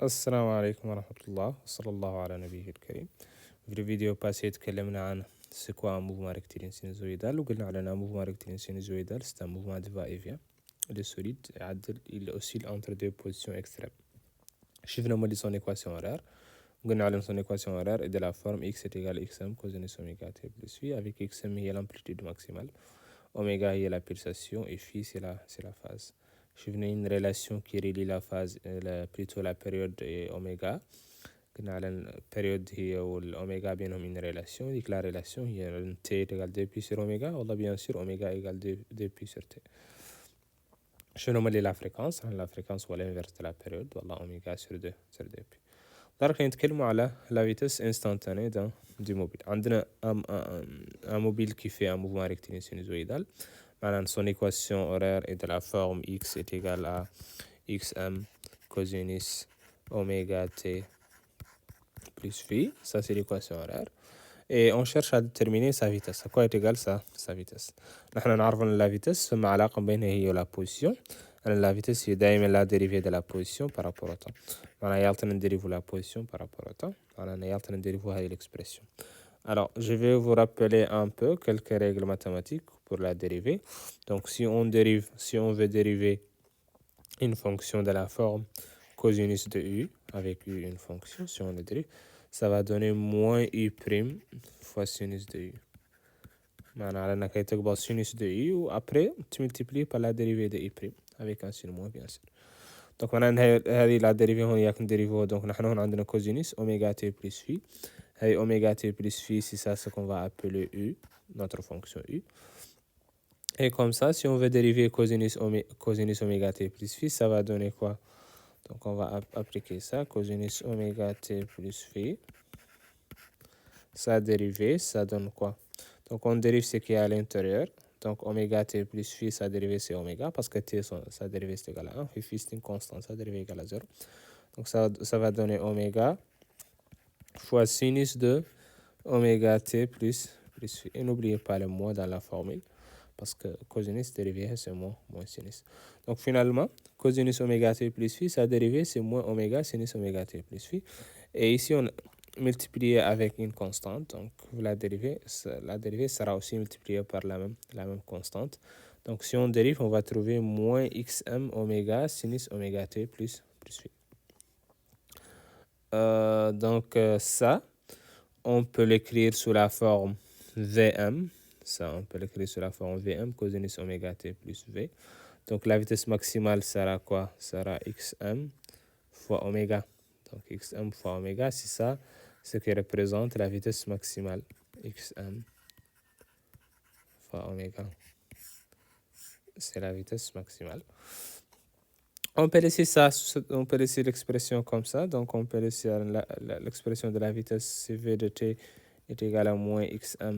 السلام عليكم ورحمة الله وصلى الله على نبيه الكريم. في الفيديو باسي تكلمنا عن سكوا موفمون ريكتيلين سينوزويدال وقلنا على ان موفمون ريكتيلين سينوزويدال سي ان موفمون دو فا اي فيان دو سوليد يعدل il oscille entre deux positions extrêmes. شفنا هما لي سون ايكواسيون هورار وقلنا على son équation horaire est de la forme x est égal à xm cosinus oméga t plus phi avec xm هي l'amplitude maximale, oméga هي la pulsation et phi c'est la phase. Je venais une relation qui relie la phase, plutôt la période et oméga. قلنا على البيريود هي والأوميغا بينهم une relation. ديك la relation هي t égale 2 pi sur oméga ولا bien sûr oméga égale 2 pi sur t. شنو هما la fréquence؟ la fréquence هو l'inverse de la période ولا oméga sur 2 pi. درك نتكلموا على la vitesse instantanée du mobile. عندنا un mobile qui fait un mouvement rectiligne sinusoïdal. Maintenant, son équation horaire est de la forme x est égal à xm cosinus oméga t plus phi. Ça, c'est l'équation horaire. Et on cherche à déterminer sa vitesse. À quoi est égale sa vitesse? نحن نعرف أن la vitesse فما علاقة بينها هي la position. La vitesse est دائما la dérivée de la position par rapport au temps. معناها يعطينا نديريفو la position par rapport au temps. معناها يعطينا نديريفو هذه l'expression. Alors, je vais vous rappeler un peu quelques règles mathématiques pour la dérivée. Donc, si on veut dériver une fonction de la forme cosinus de u, avec u une fonction, si on le dérive, ça va donner moins u prime fois sinus de u. معناها كي تقبل sinus de u ou après tu multiplies par la dérivée de u prime avec un signe moins bien sûr. Donc معناها هذه la dérivée هون ياك نديريفوها. donc نحن هون عندنا cosinus oméga t plus phi. Et oméga t plus phi, c'est ça ce qu'on va appeler u, notre fonction u. Et comme ça, si on veut dériver cosinus oméga t plus phi, ça va donner quoi? Donc on va appliquer ça, cosinus oméga t plus phi. Ça dérivé, ça donne quoi? Donc on dérive ce qui est à l'intérieur. Donc oméga t plus phi, ça dérivé c'est oméga, parce que t, ça dérivé c'est égal à 1. Et phi c'est une constante, ça dérivé égal à 0. Donc ça va donner oméga fois sinus de oméga t plus phi. Et n'oubliez pas le moins dans la formule, parce que cosinus dérivé c'est moins sinus. Donc finalement, cosinus oméga t plus phi, sa dérivée c'est moins oméga sinus oméga t plus phi. Et ici on multiplie avec une constante, donc la dérivée sera aussi multipliée par la même constante. Donc si on dérive, on va trouver moins xm oméga sinus oméga t plus phi. Donc ça, on peut l'écrire sous la forme Vm. Ça, on peut l'écrire sous la forme Vm, cosinus oméga t plus V. Donc la vitesse maximale sera quoi? Sera xm fois oméga. Donc xm fois oméga, c'est ça ce qui représente la vitesse maximale. xm fois oméga. C'est la vitesse maximale. On peut laisser ça, on peut laisser l'expression comme ça. Donc on peut laisser l'expression de la vitesse v de t est égal à moins xm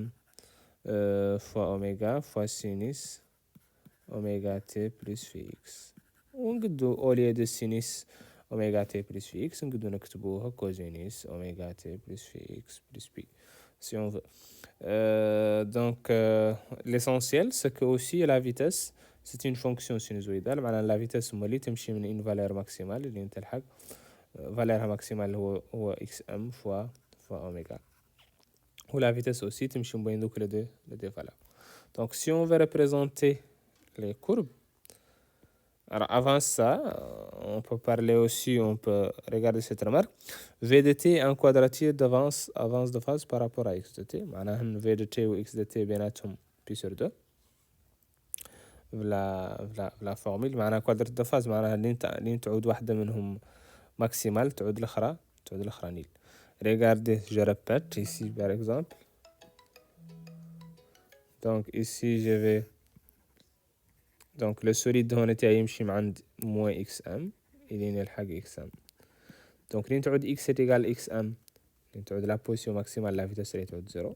fois oméga fois sinus oméga t plus phi x. ونقدو au lieu de sinus oméga t plus phi x نقدو نكتبوها cosinus oméga t plus phi x plus pi si on veut. Donc l'essentiel c'est que aussi la vitesse c'est une fonction sinusoïdale. معناها la vitesse هما اللي تمشي من une valeur maximale اللي تلحق valeur maximale هو xm fois oméga. Ou la vitesse aussi تمشي بين دوك les deux valeurs. Donc si on veut représenter les courbes, alors avant ça, on peut parler aussi, on peut regarder cette remarque. V de t est un quadrature d'avance de phase par rapport à x de t. معناها V de t ou x de t بيناتهم pi sur 2. la formule معناها quadrature de phase معناها اللي تعود واحدة منهم maximale تعود الأخرى نيل. Regardez, je répète ici par exemple. Donc ici je vais, donc le solide هون يمشي عند moins xm إلى نلحق xm. Donc لين تعود x est égal à xm لين تعود la position maximale la vitesse راه تعود 0.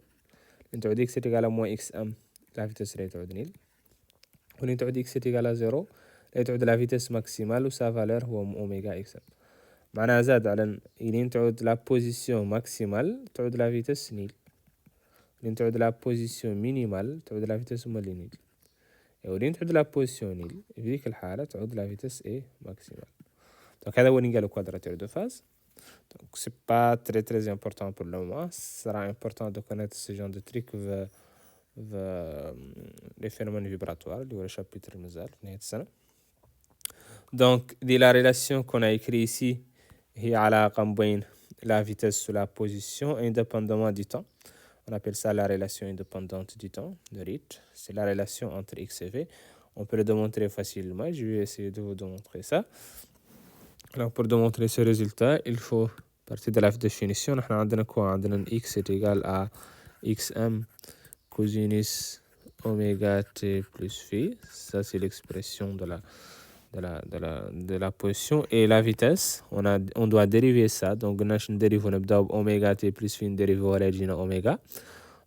لين تعود x est égal à moins xm la vitesse راه تعود نيل. ولين تعود x est égal à 0 راه تعود la vitesse maximale و sa valeur هو oméga xm. معناها زاد على لين تعود la position maximale تعود la vitesse نيل. لين تعود la position minimale تعود la vitesse هما اللي نيل. ولين تعود la position نيل في ذيك الحالة تعود la vitesse est maximale. Donc هذا هو اللي قالوا quadrature de phase. Donc c'est pas très important pour le moment. Ce sera important de connaître ce genre de trucs les phénomènes vibratoires اللي هو le chapitre المازال في نهاية السنة. Donc la relation qu'on a écrit ici هي علاقة بين la vitesse ou la position indépendamment du temps. On appelle ça la relation indépendante du temps, de Ritch. C'est la relation entre x et v. On peut le démontrer facilement. Je vais essayer de vous démontrer ça. Alors, pour démontrer ce résultat, il faut partir de la définition. On a quoi? On a x est égal à xm cosinus oméga t plus phi. Ça, c'est l'expression de la position. Et la vitesse, on doit dériver ça. Donc, on dérive oméga t plus phi, on dérive origine oméga.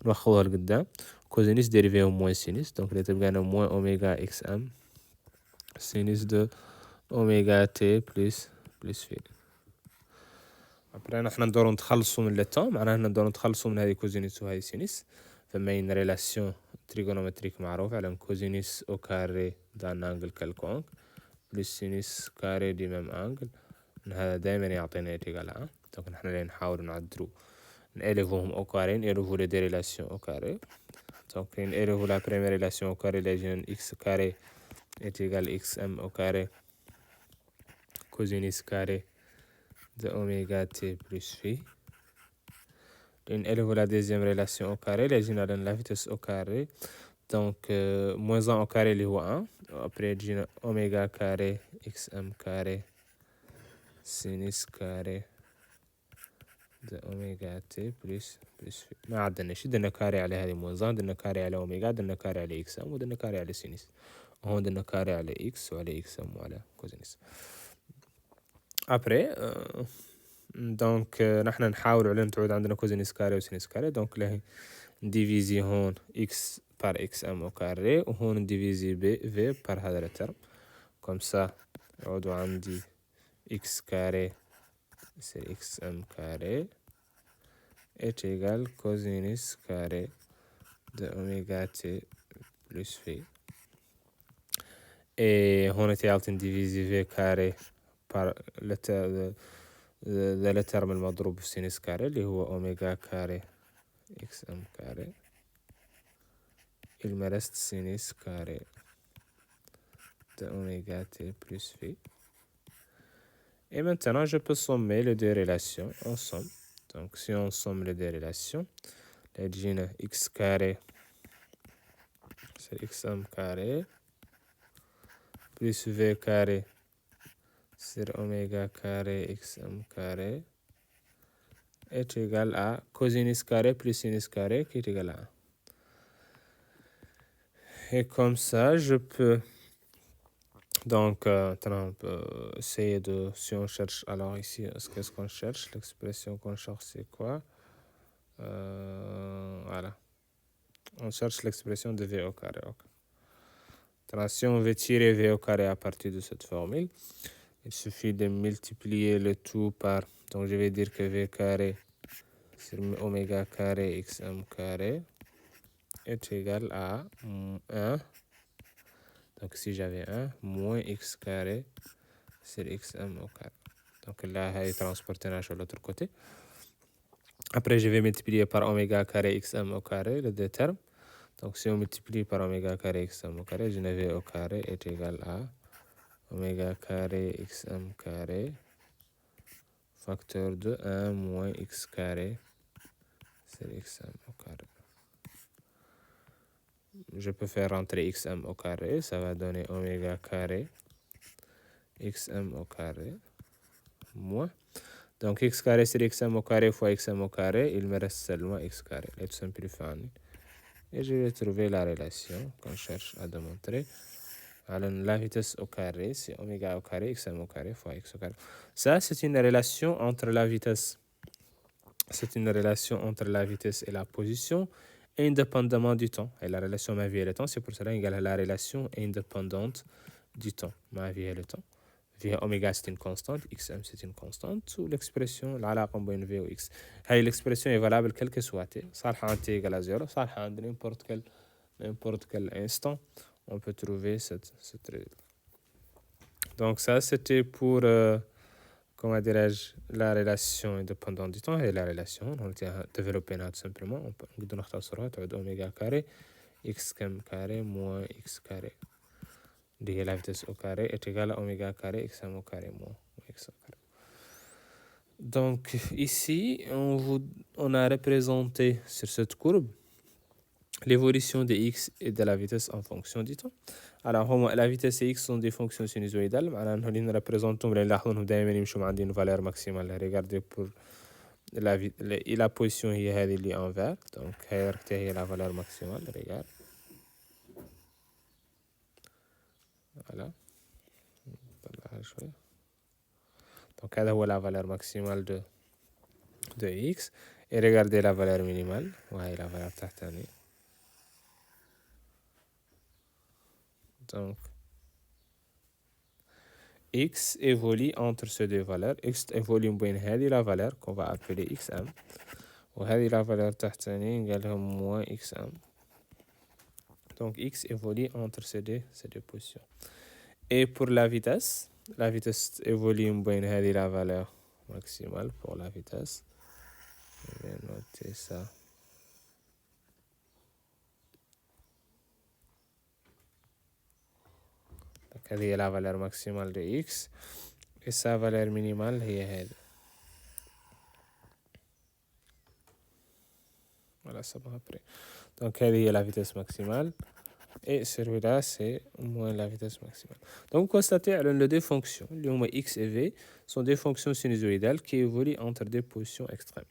نوخوها لقدام كوزينيس ديريفي موان سينيس دونك اللي تبقى لنا موان اوميغا اكس ام سينيس دو اوميغا تي بلس في. ابري نحنا ندورو نتخلصو من لو طون، معناها ندورو نتخلصو من هذه كوزينيس وهذه سينيس. فما ين ريلاسيون تريغونومتريك معروف على كوزينيس او كاري دان انجل كالكونك بلس سينيس كاري دي ميم انجل، هذا دائما يعطينا ايتيغال ان. دونك نحنا اللي نحاولو نعدلو ناليفوهم au carré, ناليفو les deux relations au carré. Donc, ناليفو la première relation au carré, les jeunes x carré est égal à xm au carré cosinus carré de oméga t plus phi. ناليفو la deuxième relation au carré, les jeunes donnent la vitesse au carré. Donc, moins 1 au carré, اللي هو 1. Après, جينا oméga carré xm carré sinus carré de oméga t plus في. ما عدلنا شي، درنا كاري على هذه موزان، درنا كاري على اوميجا، درنا كاري على اكس ام، ودرنا كاري على سينيس. وهون درنا كاري على اكس وعلى اكس ام وعلى كوزينيس. ابري دونك نحنا نحاول على تعود عندنا كوزينيس كاري وسينيس كاري. دونك له نديفيزي هون اكس بار اكس ام او كاري، وهون نديفيزي بي في بار هذا الترم. كوم سا يعودوا عندي اكس كاري c'est xm carré est égal cosinus carré de oméga t plus phi. Et on était en divisé v carré par le terme المضروب في sinus carré اللي هو oméga carré xm carré. Il me reste sinus carré de oméga t plus phi. Et maintenant, je peux sommer les deux relations ensemble. Donc, si on somme les deux relations, la gine x carré, c'est xm carré, plus v carré, c'est oméga carré xm carré, est égal à cosinus carré plus sinus carré qui est égal à 1. Et comme ça, je peux... Donc, on peut essayer de, si on cherche, alors ici, qu'est-ce qu'on cherche? L'expression qu'on cherche, c'est quoi? Voilà. On cherche l'expression de v au carré. Okay. Si on veut tirer v au carré à partir de cette formule, il suffit de multiplier le tout par, donc je vais dire que v carré sur oméga carré xm carré est égal à 1. Donc, si j'avais 1, moins x carré sur xm au carré. Donc, là, il est transporté sur l'autre côté. Après, je vais multiplier par oméga carré xm au carré, les deux termes. Donc, si on multiplie par oméga carré xm au carré, je n'ai v au carré est égal à oméga carré xm carré facteur de 1 moins x carré sur xm au carré. Je peux faire rentrer xm au carré, ça va donner oméga carré xm au carré moins. Donc x carré sur xm au carré fois xm au carré, il me reste seulement x carré. Et tout simplifié. Et je vais trouver la relation qu'on cherche à démontrer. Alors la vitesse au carré, c'est oméga au carré, xm au carré fois x au carré. Ça, c'est une relation entre la vitesse. C'est une relation entre la vitesse et la position, indépendamment du temps. Et la relation ma vie et le temps, c'est pour cela égale à la relation indépendante du temps. Ma vie et le temps. فيها اوميغا c'est une constante, xm c'est une constante, ou l'expression العلاقة بين v و x. هاي l'expression est valable quel que soit t, صالحة عند t égale à 0, صالحة عند n'importe quel instant, on peut trouver cette résultat. Donc ça c'était pour comment dirais-je, la relation indépendante du temps et la relation, on a développé tout simplement, on peut nous oméga carré, x carré moins x carré. La vitesse au carré est égale à oméga carré, xm au carré moins x au carré. Donc ici, on a représenté sur cette courbe l'évolution de x et de la vitesse en fonction du temps. Alors la vitesse et x sont des fonctions sinusoïdales. Nous représentons une valeur maximale. Regardez pour la position est envers. Donc la valeur maximale. Regarde. Voilà. Donc la valeur maximale de x. Et regardez la valeur minimale. Ouais, la valeur tahtanie. Donc x évolue entre ces deux valeurs. X évolue بين la valeur qu'on va appeler xm. وهذه la valeur تحتاني نقالهم moins xm. Donc x évolue entre ces deux positions. Et pour la vitesse évolue بين la valeur maximale pour la vitesse. Je vais noter ça. Donc هذه la valeur maximale de x. Et sa valeur minimale هي هذه. Voilà, ça va après. Donc, elle est la vitesse maximale. Et celui-là, c'est moins la vitesse maximale. Donc, constatez que les deux fonctions, x et v, sont des fonctions sinusoïdales qui évoluent entre des positions extrêmes.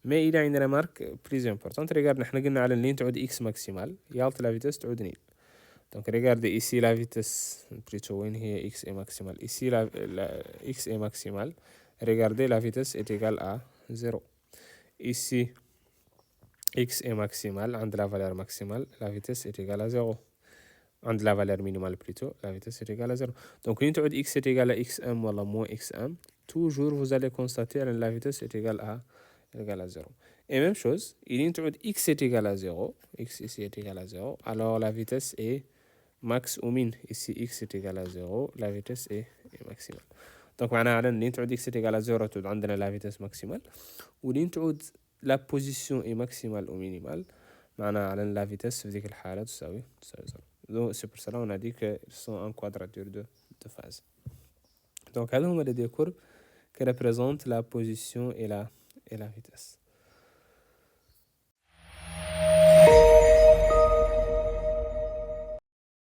Mais il y a une remarque plus importante. Regarde, nous avons dit que x maximale, il y a la vitesse de nil. Donc, regardez ici la vitesse, plutôt, x est maximale. Ici, la x est maximale. Regardez, la vitesse est égale à 0. Ici, x est maximal, entre la valeur maximale, la vitesse est égale à 0. Entre la valeur minimale plutôt, la vitesse est égale à 0. Donc, quand x est égal à xm ou à moins xm, toujours vous allez constater que la vitesse est égale à 0. Et même chose, quand x est égal à 0, x ici est égal à 0, alors la vitesse est max ou min. Ici, x est égal à 0, la vitesse est maximale. Donc, quand x est égal à 0, on a la vitesse maximale. Ou quand la position est maximale ou minimale, la vitesse في ذيك الحالة تساوي 0. C'est pour cela qu'on a dit qu'ils sont en quadrature de phase. Donc, هذا هما les deux courbes qui représentent la position et la vitesse.